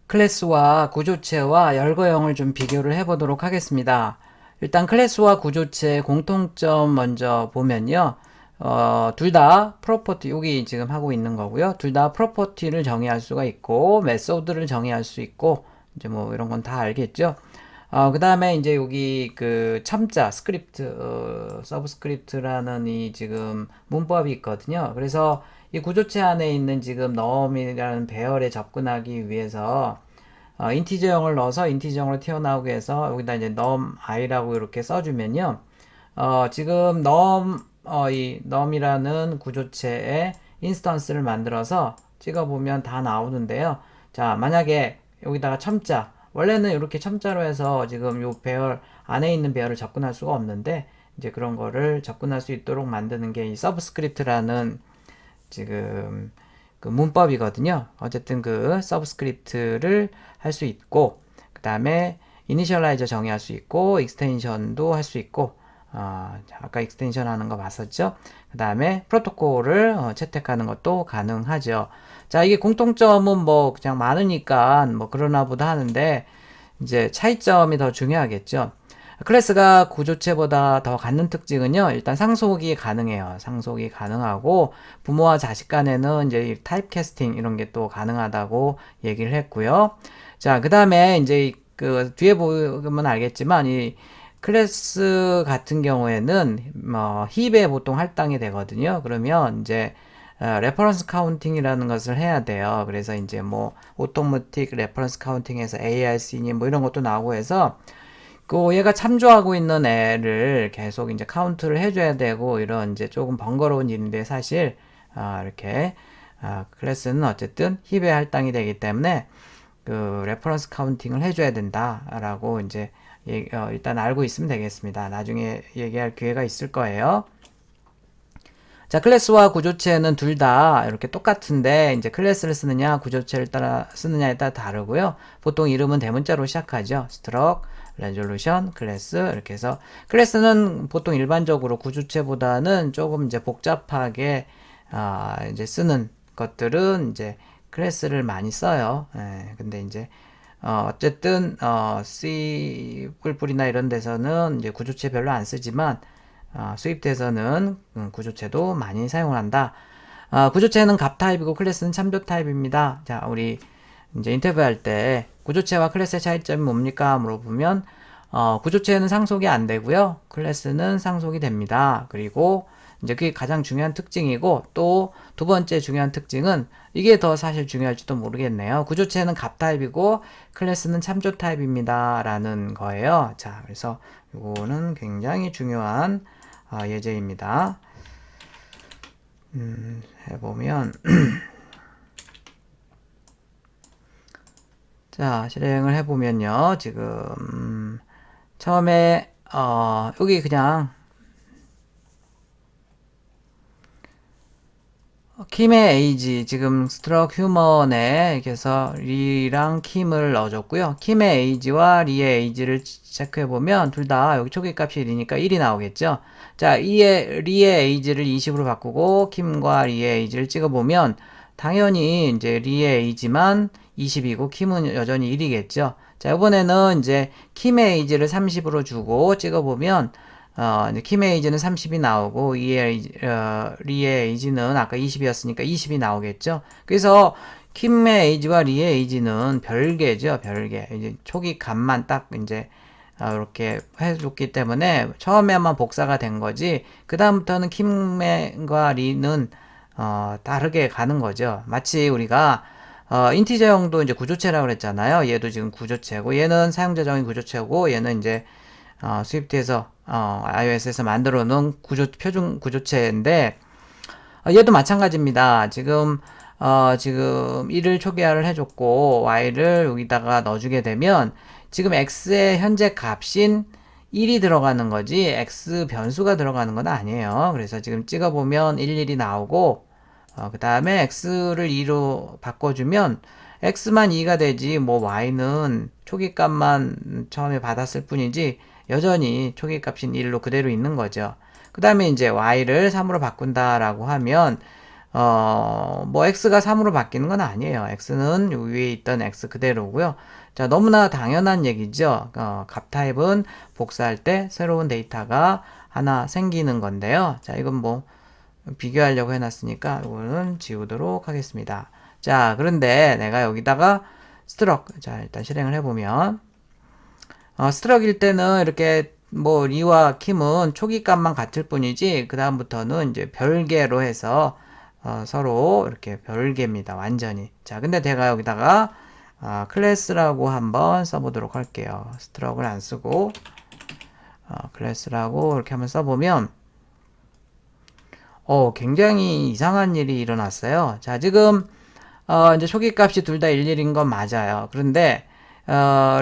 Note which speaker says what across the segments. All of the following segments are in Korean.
Speaker 1: 클래스와 구조체와 열거형을 좀 비교를 해보도록 하겠습니다. 일단 클래스와 구조체의 공통점 먼저 보면요. 둘 다 프로퍼티, 여기 지금 하고 있는 거고요. 둘 다 프로퍼티를 정의할 수가 있고, 메소드를 정의할 수 있고, 이제 뭐 이런 건 다 알겠죠? 그 다음에 이제 여기 그 첨자, 스크립트, 서브스크립트라는 이 지금 문법이 있거든요. 그래서 이 구조체 안에 있는 지금 num이라는 배열에 접근하기 위해서 인티저형을 넣어서 인티저형으로 튀어나오게 해서 여기다 이제 num i라고 이렇게 써주면요. 지금 이 num이라는 구조체의 인스턴스를 만들어서 찍어보면 다 나오는데요. 자, 만약에 여기다가 첨자, 원래는 이렇게 첨자로 해서 지금 요 배열, 안에 있는 배열을 접근할 수가 없는데, 이제 그런 거를 접근할 수 있도록 만드는 게 이 서브스크립트라는 지금 그 문법이거든요. 어쨌든 그 서브스크립트를 할 수 있고, 그 다음에 이니셜라이저 정의할 수 있고, 익스텐션도 할 수 있고, 아까 익스텐션 하는 거 봤었죠? 그 다음에 프로토콜을 채택하는 것도 가능하죠. 자, 이게 공통점은 뭐 그냥 많으니까 뭐 그러나 보다 하는데, 이제 차이점이 더 중요하겠죠. 클래스가 구조체보다 더 갖는 특징은요, 일단 상속이 가능해요. 상속이 가능하고, 부모와 자식 간에는 이제 타입 캐스팅 이런 게 또 가능하다고 얘기를 했고요. 자, 그 다음에 이제 그 뒤에 보면 알겠지만, 이 클래스 같은 경우에는 힙에 보통 할당이 되거든요. 그러면 이제 레퍼런스 카운팅이라는 것을 해야 돼요. 그래서 이제 뭐 오토매틱 레퍼런스 카운팅에서 ARC니 뭐 이런 것도 나오고 해서 그 얘가 참조하고 있는 애를 계속 이제 카운트를 해줘야 되고 이런 이제 조금 번거로운 일인데 사실 이렇게 클래스는 어쨌든 힙에 할당이 되기 때문에 그 레퍼런스 카운팅을 해줘야 된다라고 이제 일단 알고 있으면 되겠습니다. 나중에 얘기할 기회가 있을 거예요. 자, 클래스와 구조체는 둘 다 이렇게 똑같은데, 이제 클래스를 쓰느냐, 구조체를 따라 쓰느냐에 따라 다르고요. 보통 이름은 대문자로 시작하죠. 스트럭, 레졸루션, 클래스, 이렇게 해서. 클래스는 보통 일반적으로 구조체보다는 조금 이제 복잡하게, 이제 쓰는 것들은 이제 클래스를 많이 써요. 근데 이제, 어쨌든, C++이나 이런 데서는 이제 구조체 별로 안 쓰지만, 수입돼서는 구조체도 많이 사용을 한다. 구조체는 갑 타입이고 클래스는 참조 타입입니다. 자, 우리 이제 인터뷰할 때 구조체와 클래스의 차이점이 뭡니까? 물어보면 구조체는 상속이 안 되고요. 클래스는 상속이 됩니다. 그리고 이제 그게 가장 중요한 특징이고 또 두 번째 중요한 특징은 이게 더 사실 중요할지도 모르겠네요. 구조체는 갑 타입이고 클래스는 참조 타입입니다. 라는 거예요. 자, 그래서 이거는 굉장히 중요한 예제입니다. 해보면 자, 실행을 해보면요. 지금 처음에 여기 그냥 킴의 에이지 지금 스트럭 휴먼에 이렇게 해서 리랑 킴을 넣어줬고요. 킴의 에이지와 리의 에이지를 체크해보면 둘 다 여기 초기값이 1이니까 1이 나오겠죠. 자, 리의 에이지를 20으로 바꾸고 킴과 리의 에이지를 찍어보면 당연히 이제 리의 에이지만 20이고 킴은 여전히 1이겠죠. 자, 이번에는 이제 킴의 에이지를 30으로 주고 찍어보면 이제 킴의 에이지는 30이 나오고 리의 에이지는 아까 20이었으니까 20이 나오겠죠. 그래서 킴의 에이지와 리의 에이지는 별개죠, 별개. 이제 초기 값만 딱 이제 이렇게 해줬기 때문에 처음에만 복사가 된 거지. 그 다음부터는 킴과 리는 다르게 가는 거죠. 마치 우리가 인티저형도 이제 구조체라고 그랬잖아요. 얘도 지금 구조체고 얘는 사용자정의 구조체고 얘는 이제 스위프트에서 iOS에서 만들어 놓은 표준 구조체인데 얘도 마찬가지입니다. 지금 1을 초기화를 해줬고 y를 여기다가 넣어주게 되면 지금 x의 현재 값인 1이 들어가는 거지 x 변수가 들어가는 건 아니에요. 그래서 지금 찍어보면 11이 나오고 그 다음에 x를 2로 바꿔주면 x만 2가 되지 뭐 y는 초기값만 처음에 받았을 뿐이지 여전히 초기값인 1로 그대로 있는 거죠. 그 다음에 이제 y를 3으로 바꾼다라고 하면 뭐 x가 3으로 바뀌는 건 아니에요. x는 요 위에 있던 x 그대로고요. 자, 너무나 당연한 얘기죠. 값 타입은 복사할 때 새로운 데이터가 하나 생기는 건데요. 자, 이건 뭐 비교하려고 해놨으니까 이거는 지우도록 하겠습니다. 자, 그런데 내가 여기다가 스트럭, 자, 일단 실행을 해보면 스트럭일 때는 이렇게 뭐 리와 킴은 초기 값만 같을 뿐이지 그 다음부터는 이제 별개로 해서 서로 이렇게 별개입니다. 완전히. 자, 근데 제가 여기다가 클래스라고 한번 써보도록 할게요. 스트럭을 안 쓰고 클래스라고 이렇게 한번 써보면 굉장히 이상한 일이 일어났어요. 자, 지금 이제 초기 값이 둘 다 11인 건 맞아요. 그런데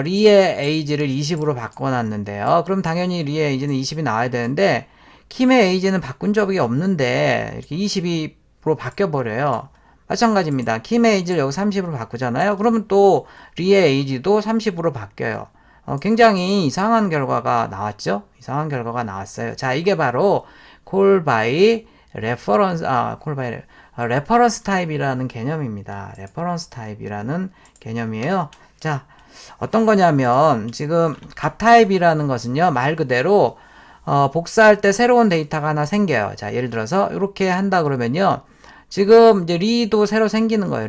Speaker 1: 리의 에이지를 20으로 바꿔놨는데요. 그럼 당연히 리의 에이지는 20이 나와야 되는데 킴의 에이지는 바꾼 적이 없는데 이렇게 22로 바뀌어버려요. 마찬가지입니다. 킴의 에이지를 여기 30으로 바꾸잖아요. 그러면 또 리의 에이지도 30으로 바뀌어요. 굉장히 이상한 결과가 나왔죠? 이상한 결과가 나왔어요. 자, 이게 바로 call by reference, 레퍼런스 타입이라는 개념입니다. 레퍼런스 타입이라는 개념이에요. 자, 어떤 거냐면 지금 값 타입이라는 것은요, 말 그대로 복사할 때 새로운 데이터가 하나 생겨요. 자, 예를 들어서 이렇게 한다 그러면요, 지금 이제 리도 새로 생기는 거예요.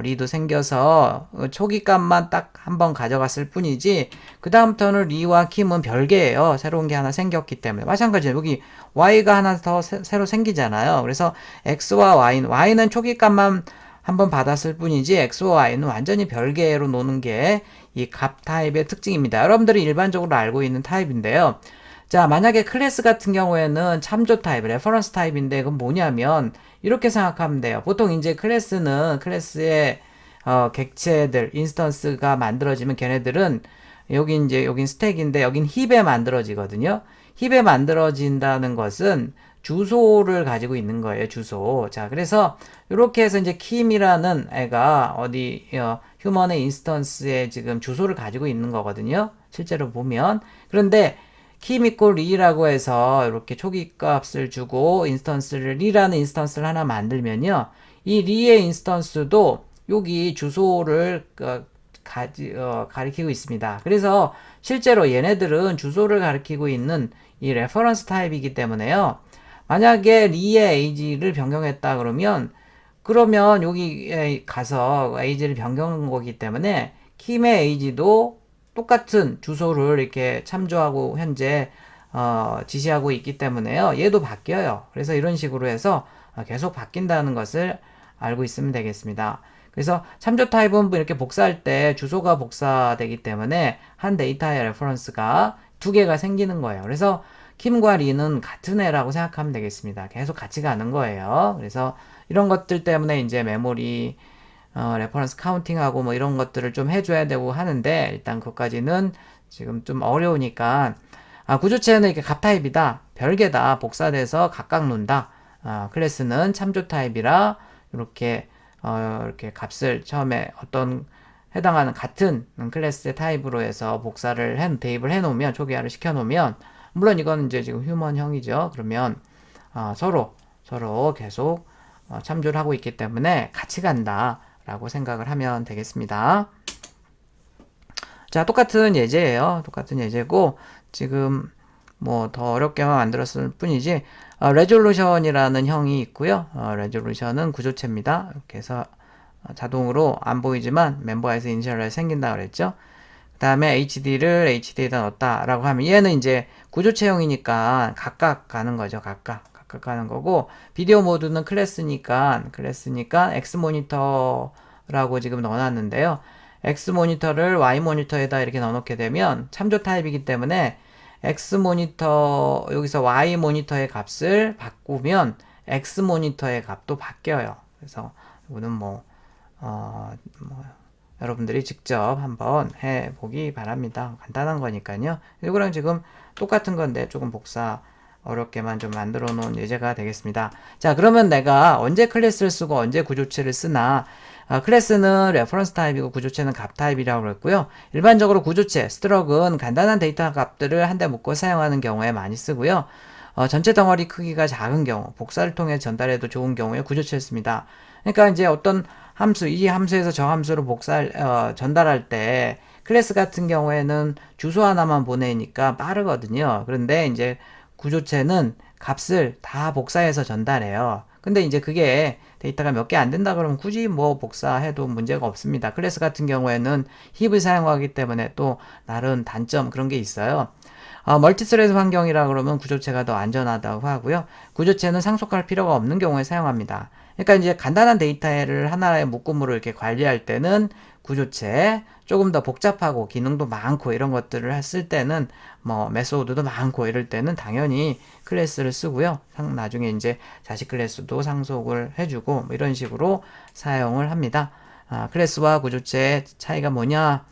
Speaker 1: 리도 생겨서 초기 값만 딱 한 번 가져갔을 뿐이지 그 다음부터는 리와 킴은 별개예요. 새로운 게 하나 생겼기 때문에. 마찬가지로 여기 y가 하나 더 새로 생기잖아요. 그래서 x와 y는 초기 값만 한 번 받았을 뿐이지 x와 y는 완전히 별개로 노는 게 이 값 타입의 특징입니다. 여러분들이 일반적으로 알고 있는 타입인데요. 자, 만약에 클래스 같은 경우에는 참조 타입, 레퍼런스 타입인데 그건 뭐냐면 이렇게 생각하면 돼요. 보통 이제 클래스의 객체들, 인스턴스가 만들어지면 걔네들은 여긴 스택인데 여긴 힙에 만들어지거든요. 힙에 만들어진다는 것은 주소를 가지고 있는 거예요. 주소. 자, 그래서 이렇게 해서 이제 킴이라는 애가 휴먼의 인스턴스에 지금 주소를 가지고 있는 거거든요. 실제로 보면. 그런데 킴 이꼴 리라고 해서 이렇게 초기 값을 주고 리라는 인스턴스를 하나 만들면요. 이 리의 인스턴스도 여기 주소를 가리키고 있습니다. 그래서 실제로 얘네들은 주소를 가리키고 있는 이 레퍼런스 타입이기 때문에요. 만약에 리의 에이지를 변경했다 그러면 여기 가서 에이지를 변경한 거기 때문에 킴의 에이지도 똑같은 주소를 이렇게 참조하고 현재 지시하고 있기 때문에요. 얘도 바뀌어요. 그래서 이런 식으로 해서 계속 바뀐다는 것을 알고 있으면 되겠습니다. 그래서 참조 타입은 이렇게 복사할 때 주소가 복사되기 때문에 한 데이터의 레퍼런스가 두 개가 생기는 거예요. 그래서 킴과 리는 같은 애라고 생각하면 되겠습니다. 계속 같이 가는 거예요. 그래서 이런 것들 때문에 이제 메모리 레퍼런스 카운팅하고 뭐 이런 것들을 좀 해줘야 되고 하는데 일단 그것까지는 지금 좀 어려우니까 구조체는 이렇게 값 타입이다, 별개다, 복사돼서 각각 논다. 클래스는 참조 타입이라 이렇게 이렇게 값을 처음에 어떤 해당하는 같은 클래스의 타입으로 해서 대입을 해놓으면 초기화를 시켜놓으면 물론 이건 이제 지금 휴먼형이죠. 그러면 서로 계속 참조를 하고 있기 때문에 같이 간다 라고 생각을 하면 되겠습니다. 자, 똑같은 예제예요. 똑같은 예제고 지금 뭐 더 어렵게만 만들었을 뿐이지 레졸루션이라는 형이 있고요. 레졸루션은 구조체입니다. 이렇게 해서 자동으로 안 보이지만 멤버에서 이니셜라이즈 생긴다 그랬죠. 그 다음에 HD를 HD에다 넣었다 라고 하면 얘는 이제 구조체형이니까 각각 가는 거죠. 각각 가는 거고, 비디오 모드는 클래스니까 X 모니터라고 지금 넣어놨는데요. X 모니터를 Y 모니터에다 이렇게 넣어놓게 되면 참조 타입이기 때문에 X 모니터 여기서 Y 모니터의 값을 바꾸면 X 모니터의 값도 바뀌어요. 그래서 이거는 여러분들이 직접 한번 해보기 바랍니다. 간단한 거니까요. 이거랑 지금 똑같은 건데 조금 어렵게만 좀 만들어 놓은 예제가 되겠습니다. 자, 그러면 내가 언제 클래스를 쓰고 언제 구조체를 쓰나. 클래스는 레퍼런스 타입이고 구조체는 값 타입이라고 그랬고요. 일반적으로 구조체, 스트럭은 간단한 데이터 값들을 한데 묶어 사용하는 경우에 많이 쓰고요. 전체 덩어리 크기가 작은 경우, 복사를 통해 전달해도 좋은 경우에 구조체였습니다. 그러니까 이제 어떤 함수, 이 함수에서 저 함수로 전달할 때 클래스 같은 경우에는 주소 하나만 보내니까 빠르거든요. 그런데 이제 구조체는 값을 다 복사해서 전달해요. 근데 이제 그게 데이터가 몇 개 안 된다 그러면 굳이 뭐 복사해도 문제가 없습니다. 클래스 같은 경우에는 힙을 사용하기 때문에 또 다른 단점 그런 게 있어요. 멀티스레드 환경이라 그러면 구조체가 더 안전하다고 하고요. 구조체는 상속할 필요가 없는 경우에 사용합니다. 그러니까 이제 간단한 데이터를 하나의 묶음으로 이렇게 관리할 때는 구조체, 조금 더 복잡하고 기능도 많고 이런 것들을 했을 때는 뭐 메소드도 많고 이럴 때는 당연히 클래스를 쓰고요. 나중에 이제 자식 클래스도 상속을 해주고 뭐 이런 식으로 사용을 합니다. 클래스와 구조체의 차이가 뭐냐?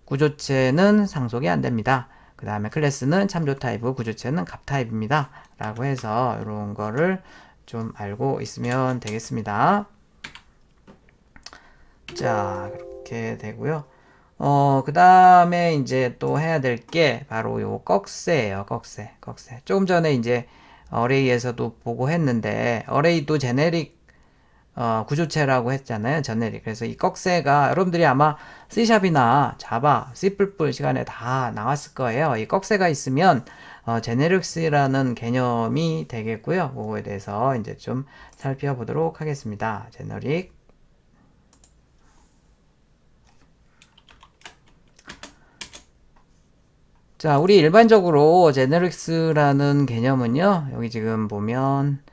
Speaker 1: 구조체는 상속이 안 됩니다. 그 다음에 클래스는 참조 타입이고 구조체는 값 타입입니다. 라고 해서 이런 거를 좀 알고 있으면 되겠습니다. 자, 그렇게 되고요. 그 다음에 이제 또 해야 될 게 바로 요 꺽쇠예요. 꺽쇠. 조금 전에 이제 어레이에서도 보고 했는데 어레이도 제네릭 구조체라고 했잖아요. 제네릭. 그래서 이 꺽쇠가 여러분들이 아마 C샵이나 자바, C++ 시간에 다 나왔을 거예요. 이 꺽쇠가 있으면 제네릭스라는 개념이 되겠고요. 그거에 대해서 이제 좀 살펴보도록 하겠습니다. 제너릭. 자, 우리 일반적으로 제너릭스라는 개념은요. 여기 지금 보면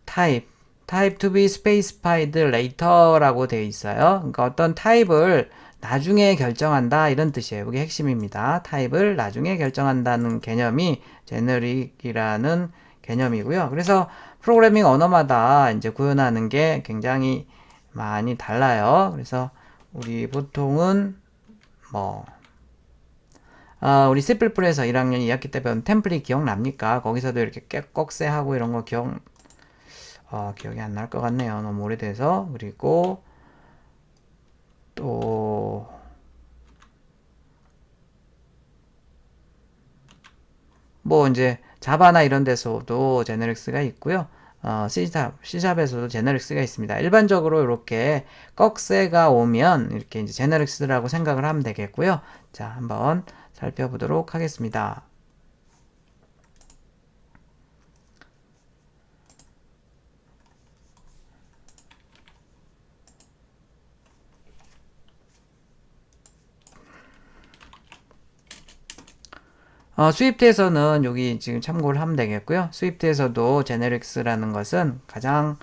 Speaker 1: type to be specified later라고 되어 있어요. 그러니까 어떤 타입을 나중에 결정한다 이런 뜻이에요. 이게 핵심입니다. 타입을 나중에 결정한다는 개념이 제너릭이라는 개념이고요. 그래서 프로그래밍 언어마다 이제 구현하는 게 굉장히 많이 달라요. 그래서 우리 보통은 우리 C++에서 1학년 2학기 때 배운 템플릿 기억납니까? 거기서도 이렇게 꺽쇠하고 이런 거 기억이 안 날 것 같네요. 너무 오래돼서. 그리고 또 뭐 이제 자바나 이런 데서도 제너릭스가 있고요. C샵에서도 제너릭스가 있습니다. 일반적으로 이렇게 꺽쇠가 오면 이렇게 이제 제너릭스라고 생각을 하면 되겠고요. 자, 한번 살펴보도록 하겠습니다. 스위프트에서는 여기 지금 참고를 하면 되겠고요. 스위프트에서도 제네릭스라는 것은 가장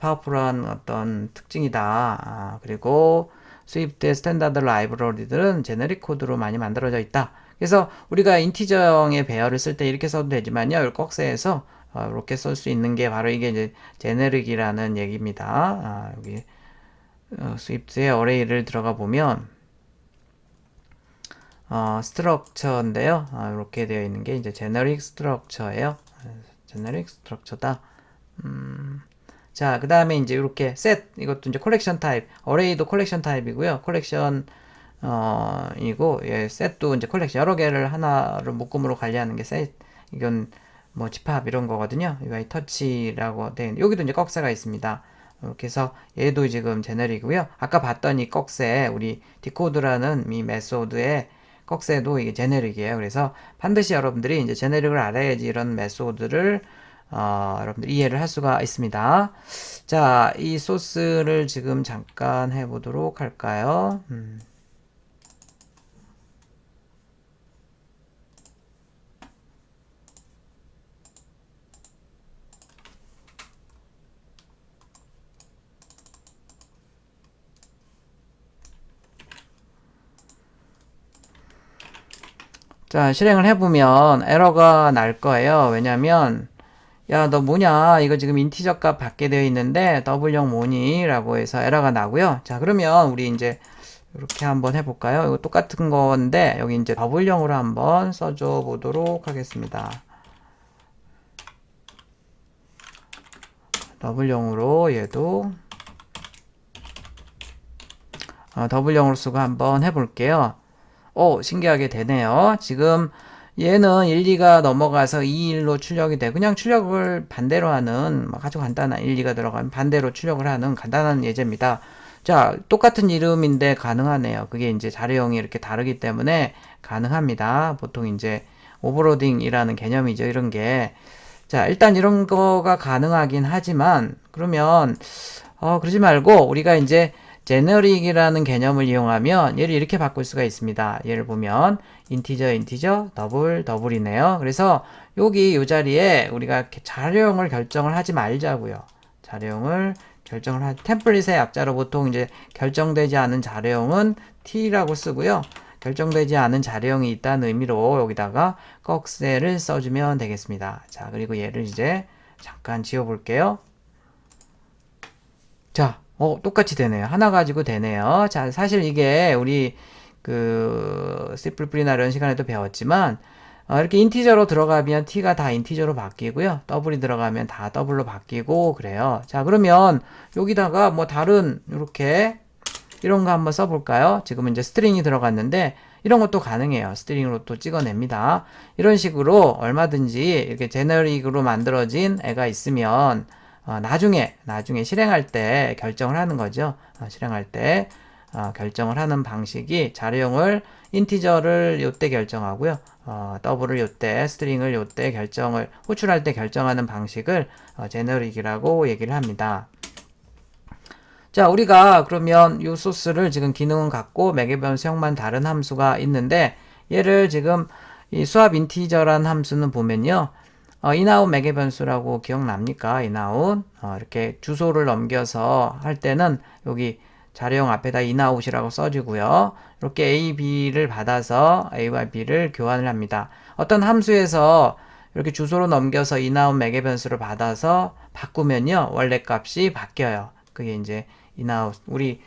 Speaker 1: 파워풀한 어떤 특징이다. 그리고 스위프트의 스탠다드 라이브러리들은 제네릭 코드로 많이 만들어져 있다. 그래서 우리가 인티저형의 배열을 쓸 때 이렇게 써도 되지만요. 꺽쇠에서 이렇게 쓸 수 있는 게 바로 이게 이제 제네릭이라는 얘기입니다. 여기 스위프트의 어레이를 들어가 보면 스트럭처인데요. 이렇게 되어 있는 게 이제 제너릭 스트럭처예요. 제너릭 스트럭처다. 자, 그 다음에 이제 이렇게 셋, 이것도 이제 컬렉션 타입, 어레이도 컬렉션 타입이고요. 컬렉션, 이고, 예, 셋도 이제 컬렉션, 여러 개를 하나로 묶음으로 관리하는 게 셋, 이건 뭐 집합 이런 거거든요. UI 터치라고 돼 있는, 여기도 이제 꺽쇠가 있습니다. 이렇게 해서 얘도 지금 제너릭이고요. 아까 봤던 이 꺽쇠, 우리 디코드라는 이 메소드의 꺽쇠도 이게 제네릭이에요. 그래서 반드시 여러분들이 이제 제네릭을 알아야지 이런 메소드를 여러분들 이해를 할 수가 있습니다. 자, 이 소스를 지금 잠깐 해보도록 할까요? 자, 실행을 해보면 에러가 날 거예요. 왜냐면 야, 너 뭐냐? 이거 지금 인티저 값 받게 되어 있는데 더블형 뭐니? 라고 해서 에러가 나고요. 자, 그러면 우리 이제 이렇게 한번 해볼까요? 이거 똑같은 건데 여기 이제 더블형으로 한번 써줘 보도록 하겠습니다. 더블형으로 얘도 더블형으로 쓰고 한번 해볼게요. 신기하게 되네요. 지금 얘는 1, 2가 넘어가서 2, 1로 출력이 돼. 그냥 출력을 반대로 하는 아주 간단한 1, 2가 들어가면 반대로 출력을 하는 간단한 예제입니다. 자, 똑같은 이름인데 가능하네요. 그게 이제 자료형이 이렇게 다르기 때문에 가능합니다. 보통 이제 오버로딩이라는 개념이죠. 이런 게. 자, 일단 이런 거가 가능하긴 하지만 그러면 그러지 말고 우리가 이제 제너릭이라는 개념을 이용하면 얘를 이렇게 바꿀 수가 있습니다. 얘를 보면 인티저, 더블, 더블이네요. 그래서 여기 이 자리에 우리가 자료형을 결정을 하지 말자고요. 자료형을 템플릿의 약자로 보통 이제 결정되지 않은 자료형은 T라고 쓰고요. 결정되지 않은 자료형이 있다는 의미로 여기다가 꺽쇠를 써주면 되겠습니다. 자, 그리고 얘를 이제 잠깐 지워볼게요. 자, 똑같이 되네요. 하나 가지고 되네요. 자, 사실 이게 우리 C++이나 이런 시간에도 배웠지만 이렇게 인티저로 들어가면 t가 다 인티저로 바뀌고요. 더블이 들어가면 다 더블로 바뀌고 그래요. 자, 그러면 여기다가 뭐 다른 이렇게 이런 거 한번 써볼까요? 지금은 이제 스트링이 들어갔는데 이런 것도 가능해요. 스트링으로 또 찍어냅니다. 이런 식으로 얼마든지 이렇게 제너릭으로 만들어진 애가 있으면 나중에 실행할 때 결정을 하는 거죠. 실행할 때 결정을 하는 방식이 자료형을 인티저를 요때 결정하고요. 더블을 요때, 스트링을 요때 호출할 때 결정하는 방식을 제너릭이라고 얘기를 합니다. 자, 우리가 그러면 이 소스를 지금 기능은 같고 맥의 변수형만 다른 함수가 있는데 얘를 지금 이 수압 인티저란 함수는 보면요. 인아웃 맥의 변수라고 기억납니까? 인아웃. 이렇게 주소를 넘겨서 할 때는 여기 자료형 앞에다 인아웃이라고 써주고요. 이렇게 A, B를 받아서 A와 B를 교환을 합니다. 어떤 함수에서 이렇게 주소로 넘겨서 인아웃 맥의 변수를 받아서 바꾸면요. 원래 값이 바뀌어요. 그게 이제 인아웃. 우리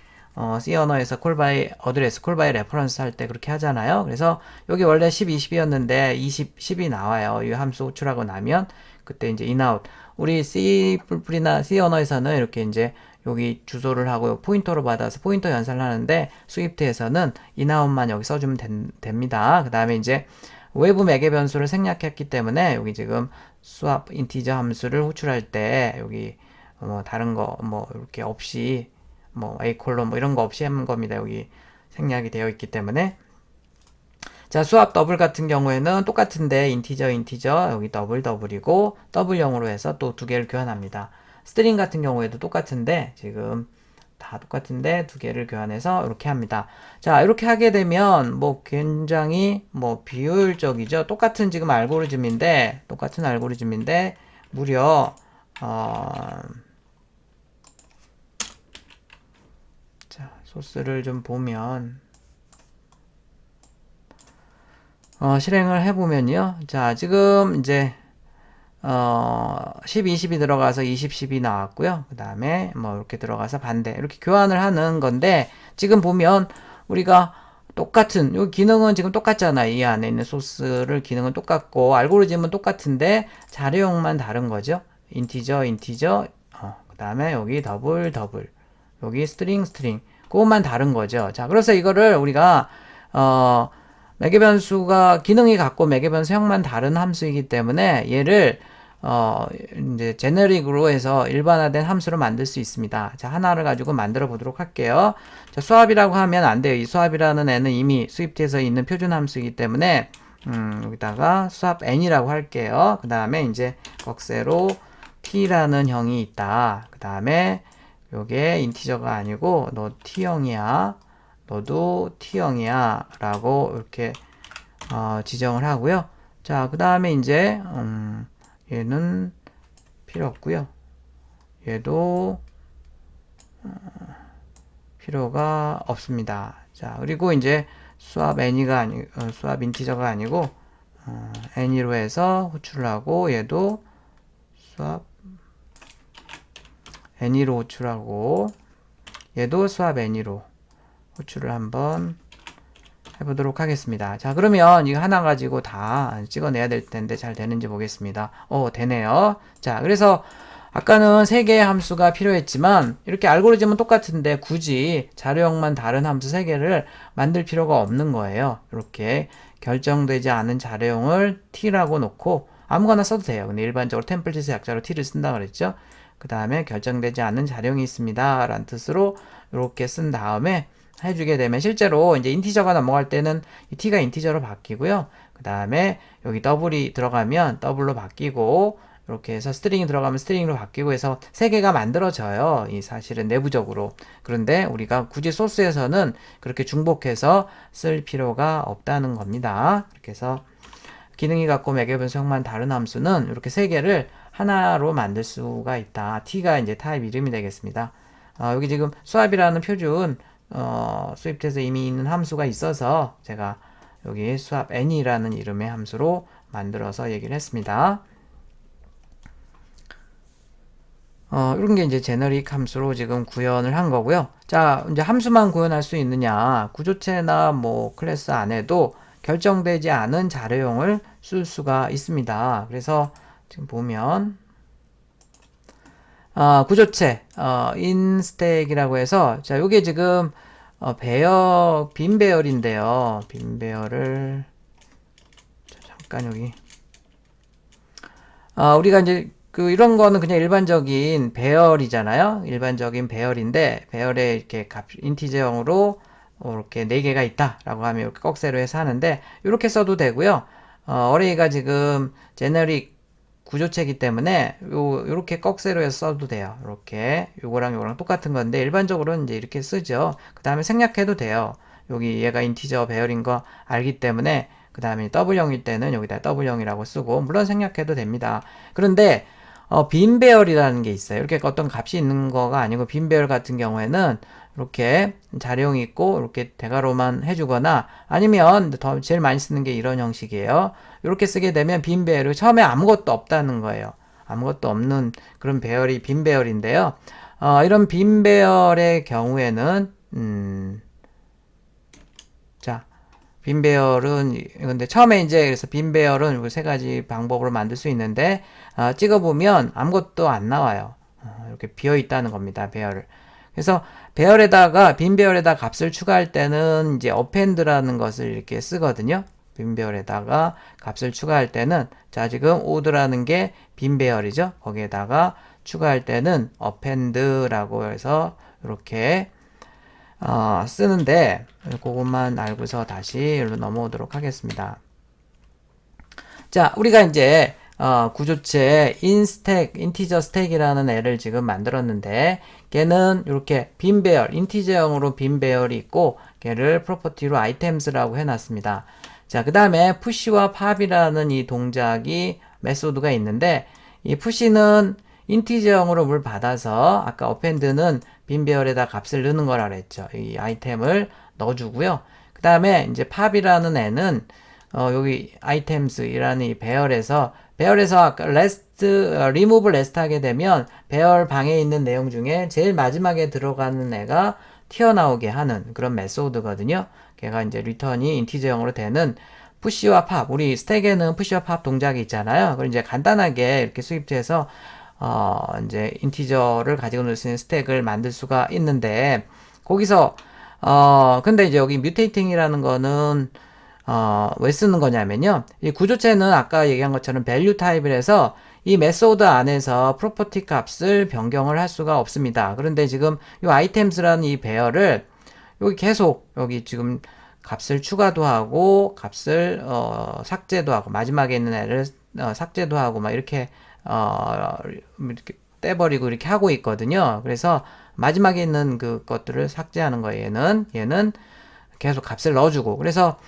Speaker 1: C 언어에서 콜바이 어드레스, 콜바이 레퍼런스 할 때 그렇게 하잖아요. 그래서 여기 원래 10, 20이었는데 20, 10이 나와요. 이 함수 호출하고 나면 그때 이제 인아웃. 우리 C++이나 C 언어에서는 이렇게 이제 여기 주소를 하고 포인터로 받아서 포인터 연산을 하는데 스위프트에서는 인아웃만 여기 써주면 됩니다. 그 다음에 이제 외부 맥의 변수를 생략했기 때문에 여기 지금 수압 인티저 함수를 호출할 때 여기 다른 거 이렇게 없이 A 콜론 이런 거 없이 한 겁니다. 여기 생략이 되어 있기 때문에. 자, 수압 더블 같은 경우에는 똑같은데 인티저 여기 더블이고 더블형으로 해서 또 두 개를 교환합니다. 스트링 같은 경우에도 똑같은데 지금 다 똑같은데 두 개를 교환해서 이렇게 합니다. 자, 이렇게 하게 되면 굉장히 비효율적이죠. 똑같은 알고리즘인데 무려 자, 소스를 좀 보면 실행을 해보면요. 자, 지금 이제 10, 20이 들어가서 20, 10이 나왔고요. 그 다음에 이렇게 들어가서 반대 이렇게 교환을 하는 건데 지금 보면 우리가 똑같은 요 기능은 지금 똑같잖아. 이 안에 있는 소스를 기능은 똑같고 알고리즘은 똑같은데 자료형만 다른 거죠. 인티저 그 다음에 여기 더블 여기 스트링 그것만 다른 거죠. 자, 그래서 이거를 우리가 맥의 변수가 기능이 같고 맥의 변수형만 다른 함수이기 때문에 얘를 이제 제너릭으로 해서 일반화된 함수로 만들 수 있습니다. 자, 하나를 가지고 만들어 보도록 할게요. 자, 수압이라고 하면 안 돼요. 이 수압이라는 애는 이미 스위프트에서 있는 표준 함수이기 때문에 여기다가 수압 n이라고 할게요. 그 다음에 이제 꺽쇠로 t라는 형이 있다. 그 다음에 요게 인티저가 아니고 너 t형이야. 너도 t형이야 라고 이렇게 지정을 하고요. 자, 그 다음에 이제 얘는 필요 없고요. 얘도 필요가 없습니다. 자, 그리고 이제 수압 수압 인티저가 아니고 n이로 해서 호출을 하고 얘도 수압 n이로 호출하고 얘도 수압 n이로 호출을 한번 해보도록 하겠습니다. 자, 그러면 이거 하나 가지고 다 찍어내야 될 텐데 잘 되는지 보겠습니다. 되네요. 자, 그래서 아까는 3개의 함수가 필요했지만 이렇게 알고리즘은 똑같은데 굳이 자료형만 다른 함수 3개를 만들 필요가 없는 거예요. 이렇게 결정되지 않은 자료형을 t라고 놓고 아무거나 써도 돼요. 근데 일반적으로 템플릿의 약자로 t를 쓴다 그랬죠. 그 다음에 결정되지 않은 자료형이 있습니다 라는 뜻으로 이렇게 쓴 다음에 해주게 되면 실제로 이제 인티저가 넘어갈 때는 이 t가 인티저로 바뀌고요. 그 다음에 여기 더블이 들어가면 더블로 바뀌고 이렇게 해서 스트링이 들어가면 스트링으로 바뀌고 해서 3개가 만들어져요. 이 사실은 내부적으로. 그런데 우리가 굳이 소스에서는 그렇게 중복해서 쓸 필요가 없다는 겁니다. 이렇게 해서 기능이 같고 매개 분석만 다른 함수는 이렇게 3개를 하나로 만들 수가 있다. t가 이제 타입 이름이 되겠습니다. 여기 지금 수압이라는 표준 수입돼서 이미 있는 함수가 있어서 제가 여기 수압 n이라는 이름의 함수로 만들어서 얘기를 했습니다. 이런 게 이제 제너릭 함수로 지금 구현을 한 거고요. 자, 이제 함수만 구현할 수 있느냐. 구조체나 뭐 클래스 안에도 결정되지 않은 자료형을 쓸 수가 있습니다. 그래서 지금 보면 구조체 인스택이라고 해서 자, 요게 지금 빈 배열인데요. 빈 배열을 잠깐 여기 우리가 이제 이런 거는 그냥 일반적인 배열이잖아요. 일반적인 배열인데, 배열에 이렇게 인티저형으로 이렇게 4개가 있다. 라고 하면 이렇게 꺽쇠로 해서 하는데, 이렇게 써도 되고요. 어레이가 지금 제너릭 구조체이기 때문에, 요렇게 꺽쇠로 해서 써도 돼요. 이렇게. 요거랑 똑같은 건데, 일반적으로는 이제 이렇게 쓰죠. 그 다음에 생략해도 돼요. 여기 얘가 인티저 배열인 거 알기 때문에, 그 다음에 W형일 때는 여기다 W형이라고 쓰고, 물론 생략해도 됩니다. 그런데, 빈 배열이라는 게 있어요. 이렇게 어떤 값이 있는 거가 아니고 빈 배열 같은 경우에는 이렇게 자료형이 있고 이렇게 대괄호만 해주거나 아니면 더 제일 많이 쓰는 게 이런 형식이에요. 이렇게 쓰게 되면 빈 배열이 처음에 아무것도 없다는 거예요. 아무것도 없는 그런 배열이 빈 배열인데요. 이런 빈 배열의 경우에는 자, 빈 배열은 근데 처음에 이제 그래서 빈 배열은 3가지 방법으로 만들 수 있는데 찍어보면 아무것도 안 나와요. 이렇게 비어 있다는 겁니다. 배열을. 그래서 배열에다가 빈 배열에다 값을 추가할 때는 이제 append라는 것을 이렇게 쓰거든요. 빈 배열에다가 값을 추가할 때는 자 지금 o드라는 게 빈 배열이죠. 거기에다가 추가할 때는 append라고 해서 이렇게 쓰는데 그것만 알고서 다시 일로 넘어오도록 하겠습니다. 자, 우리가 이제 구조체 인스택, 인티저 스택이라는 애를 지금 만들었는데 걔는 이렇게 빈 배열, 인티저형으로 빈 배열이 있고 걔를 프로퍼티로 아이템스라고 해놨습니다. 자, 그 다음에 푸시와 팝이라는 이 동작이 메소드가 있는데 이 푸시는 인티저형으로 뭘 받아서 아까 어펜드는 빈 배열에다 값을 넣는 거라 그랬죠. 이 아이템을 넣어주고요. 그 다음에 이제 팝이라는 애는 여기 아이템스이라는 이 배열에서 아까 remove last 하게 되면 배열 방에 있는 내용 중에 제일 마지막에 들어가는 애가 튀어나오게 하는 그런 메소드거든요. 걔가 이제 return이 인티저형으로 되는 푸시와 팝, 우리 스택에는 푸시와 팝 동작이 있잖아요. 그걸 이제 간단하게 이렇게 수입해서 이제 인티저를 가지고 놀 수 있는 스택을 만들 수가 있는데 거기서 근데 이제 여기 mutating이라는 거는 왜 쓰는 거냐면요. 이 구조체는 아까 얘기한 것처럼 value 타입을 해서 이 메소드 안에서 property 값을 변경을 할 수가 없습니다. 그런데 지금 이 items라는 이 배열을 여기 계속 여기 지금 값을 추가도 하고 값을 삭제도 하고 마지막에 있는 애를 삭제도 하고 막 이렇게 떼버리고 이렇게 하고 있거든요. 그래서 마지막에 있는 그 것들을 삭제하는 거예요. 얘는 계속 값을 넣어주고. 그래서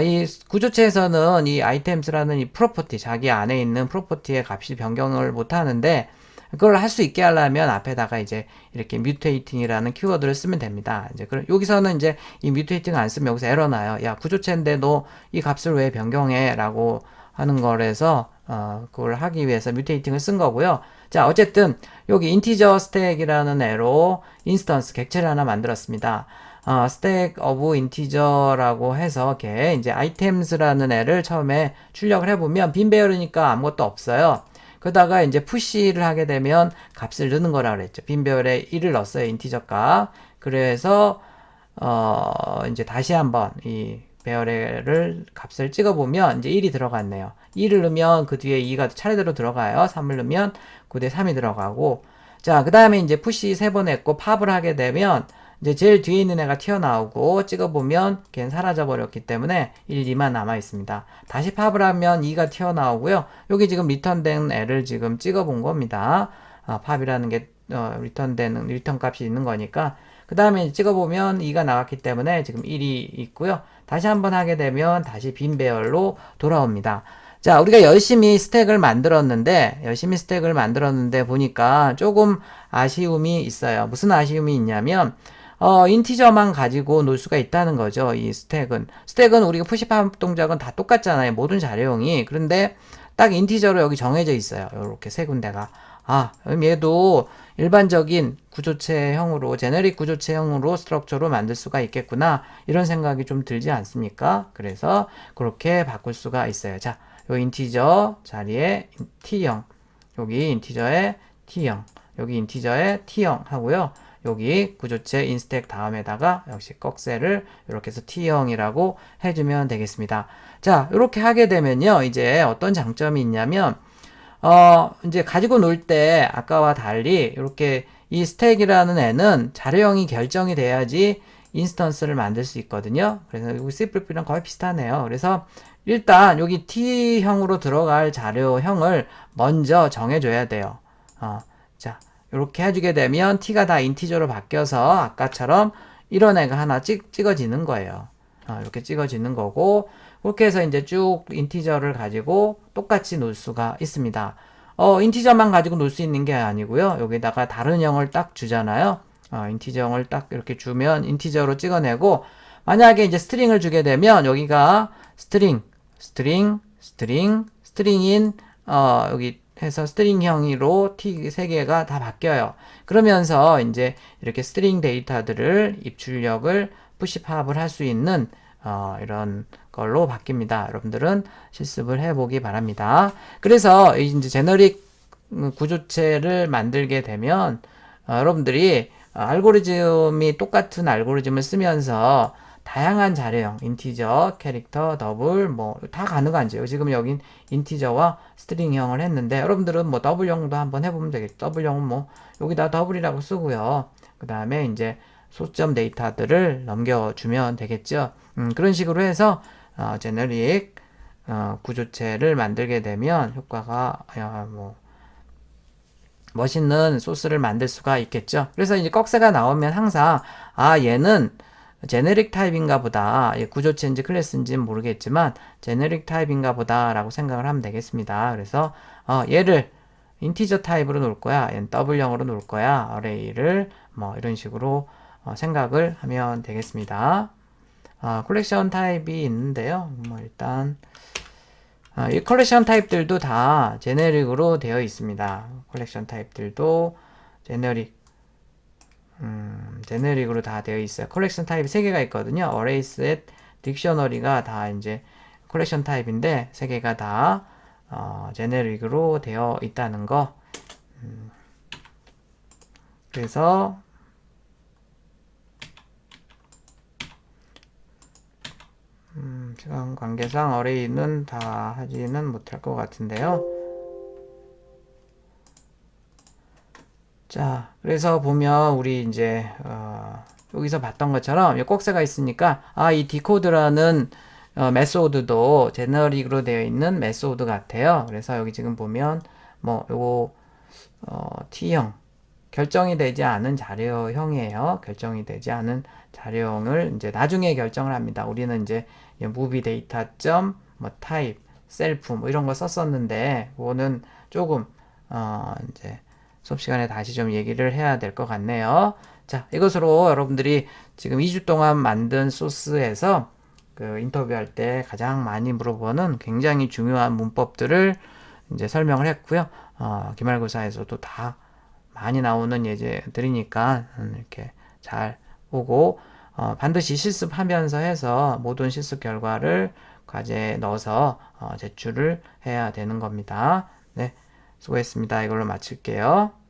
Speaker 1: 이 구조체에서는 이 아이템스라는 이 프로퍼티, 자기 안에 있는 프로퍼티의 값이 변경을 못 하는데 그걸 할 수 있게 하려면 앞에다가 이제 이렇게 mutating이라는 키워드를 쓰면 됩니다. 이제 여기서는 이제 이 mutating 안 쓰면 여기서 에러 나요. 야, 구조체인데 너 이 값을 왜 변경해? 라고 하는 거라서 그걸 하기 위해서 mutating을 쓴 거고요. 자, 어쨌든 여기 integer stack이라는 애로 인스턴스 객체를 하나 만들었습니다. stack of integer라고 해서 걔 이제 items라는 애를 처음에 출력을 해보면 빈 배열이니까 아무것도 없어요. 그러다가 이제 푸시를 하게 되면 값을 넣는 거라 그랬죠. 빈별에 1을 넣었어요. 인티저 값. 그래서 이제 다시 한번 이 배열을 값을 찍어보면 이제 1이 들어갔네요. 2를 넣으면 그 뒤에 2가 차례대로 들어가요. 3을 넣으면 그 뒤에 3이 들어가고. 자, 그 다음에 이제 푸시 3번 했고 팝을 하게 되면 이제 제일 뒤에 있는 애가 튀어나오고 찍어보면 걔는 사라져 버렸기 때문에 1, 2만 남아 있습니다. 다시 팝을 하면 2가 튀어나오고요. 여기 지금 리턴된 애를 지금 찍어본 겁니다. 팝이라는 게 리턴되는 리턴 값이 있는 거니까. 그 다음에 찍어보면 2가 나왔기 때문에 지금 1이 있고요. 다시 한번 하게 되면 다시 빈 배열로 돌아옵니다. 자, 우리가 열심히 스택을 만들었는데 보니까 조금 아쉬움이 있어요. 무슨 아쉬움이 있냐면, 인티저만 가지고 놀 수가 있다는 거죠. 이 스택은. 스택은 우리가 푸시팝 동작은 다 똑같잖아요. 모든 자료형이. 그런데 딱 인티저로 여기 정해져 있어요. 이렇게 세 군데가. 그럼 얘도 일반적인 구조체형으로, 제네릭 구조체형으로 스트럭처로 만들 수가 있겠구나. 이런 생각이 좀 들지 않습니까? 그래서 그렇게 바꿀 수가 있어요. 자, 요 인티저 자리에 T형, 여기 인티저에 T형, 여기 인티저에 T형 하고요. 여기 구조체 인스택 다음에다가 역시 꺽쇠를 이렇게 해서 T형이라고 해주면 되겠습니다. 자, 이렇게 하게 되면요. 이제 어떤 장점이 있냐면, 이제 가지고 놀 때 아까와 달리 이렇게 이 스택이라는 애는 자료형이 결정이 돼야지 인스턴스를 만들 수 있거든요. 그래서 여기 C++랑 거의 비슷하네요. 그래서 일단 여기 T형으로 들어갈 자료형을 먼저 정해줘야 돼요. 자, 이렇게 해주게 되면 T가 다 인티저로 바뀌어서 아까처럼 이런 애가 하나 찍어지는 거예요. 이렇게 찍어지는 거고, 그렇게 해서 이제 쭉 인티저를 가지고 똑같이 놀 수가 있습니다. 인티저만 가지고 놀 수 있는 게 아니고요. 여기다가 다른 형을 딱 주잖아요. 인티저형을 딱 이렇게 주면 인티저로 찍어내고, 만약에 이제 스트링을 주게 되면 여기가 스트링인 여기 해서 스트링형으로 T 3개가 다 바뀌어요. 그러면서 이제 이렇게 스트링 데이터들을 입출력을 푸시팝을 할 수 있는 이런 걸로 바뀝니다. 여러분들은 실습을 해보기 바랍니다. 그래서 이제 제너릭 구조체를 만들게 되면 여러분들이 알고리즘이 똑같은 알고리즘을 쓰면서 다양한 자료형, 인티저, 캐릭터, 더블, 뭐 다 가능하죠. 지금 여긴 인티저와 스트링형을 했는데 여러분들은 뭐 더블형도 한번 해보면 되겠죠. 더블형은 뭐 여기다 더블이라고 쓰고요. 그 다음에 이제 소점 데이터들을 넘겨주면 되겠죠. 그런 식으로 해서 제너릭 구조체를 만들게 되면 효과가 뭐 멋있는 소스를 만들 수가 있겠죠. 그래서 이제 꺽쇠가 나오면 항상 얘는 제네릭 타입인가 보다. 구조체인지 클래스인지는 모르겠지만 제네릭 타입인가 보다 라고 생각을 하면 되겠습니다. 그래서 얘를 인티저 타입으로 놓을 거야. 얘는 더블형으로 놓을 거야. 어레이를 뭐 이런 식으로 생각을 하면 되겠습니다. 컬렉션 타입이 있는데요. 뭐 일단 이 컬렉션 타입들도 다 제네릭으로 되어 있습니다. 컬렉션 타입들도 제네릭으로 다 되어 있어요. 컬렉션 타입이 3개가 있거든요. 어레이, 셋, 딕셔너리가 다 이제 컬렉션 타입인데 3개가 다 제네릭으로 되어 있다는 거. 그래서 시간 관계상 어레이는 다 하지는 못할 것 같은데요. 자, 그래서 보면 우리 이제 여기서 봤던 것처럼 이 꺽쇠가 있으니까 이 디코드라는 메소드도 제너릭으로 되어 있는 메소드 같아요. 그래서 여기 지금 보면 뭐 요거 T형 결정이 되지 않은 자료형이에요. 결정이 되지 않은 자료형을 이제 나중에 결정을 합니다. 우리는 이제 무비 데이터 점 뭐 타입 셀프 뭐 이런 거 썼었는데 그거는 조금 이제 수업 시간에 다시 좀 얘기를 해야 될 것 같네요. 자, 이것으로 여러분들이 지금 2주 동안 만든 소스에서 그 인터뷰할 때 가장 많이 물어보는 굉장히 중요한 문법들을 이제 설명을 했고요. 기말고사에서도 다 많이 나오는 예제들이니까 이렇게 잘 보고 반드시 실습하면서 해서 모든 실습 결과를 과제에 넣어서 제출을 해야 되는 겁니다. 네. 수고했습니다. 이걸로 마칠게요.